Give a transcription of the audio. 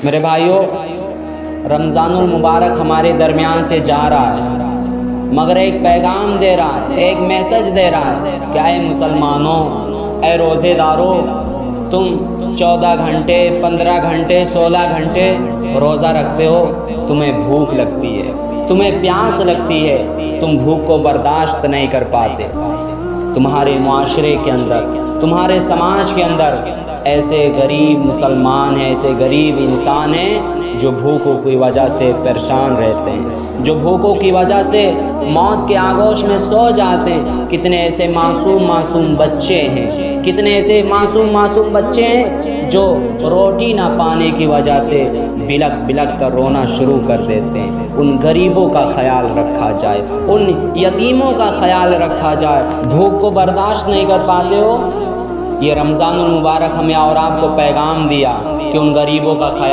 میرے بھائیوں، رمضان المبارک ہمارے درمیان سے جا رہا ہے، مگر ایک پیغام دے رہا ہے، ایک میسج دے رہا ہے کہ اے مسلمانوں، اے روزے داروں، تم 14 گھنٹے 15 گھنٹے 16 گھنٹے روزہ رکھتے ہو، تمہیں بھوک لگتی ہے، تمہیں پیاس لگتی ہے، تم بھوک کو برداشت نہیں کر پاتے۔ تمہارے معاشرے کے اندر، تمہارے سماج کے اندر ایسے غریب مسلمان ہیں، ایسے غریب انسان ہیں جو بھوکوں کی وجہ سے پریشان رہتے ہیں، جو بھوکوں کی وجہ سے موت کے آغوش میں سو جاتے ہیں۔ کتنے ایسے معصوم بچے ہیں، کتنے ایسے معصوم بچے ہیں جو روٹی نہ پانے کی وجہ سے بلک کر رونا شروع کر دیتے ہیں۔ ان غریبوں کا خیال رکھا جائے، ان یتیموں کا خیال رکھا جائے۔ بھوک کو برداشت نہیں کر پاتے ہو، یہ رمضان المبارک ہمیں اور آپ کو پیغام دیا کہ ان غریبوں کا خیال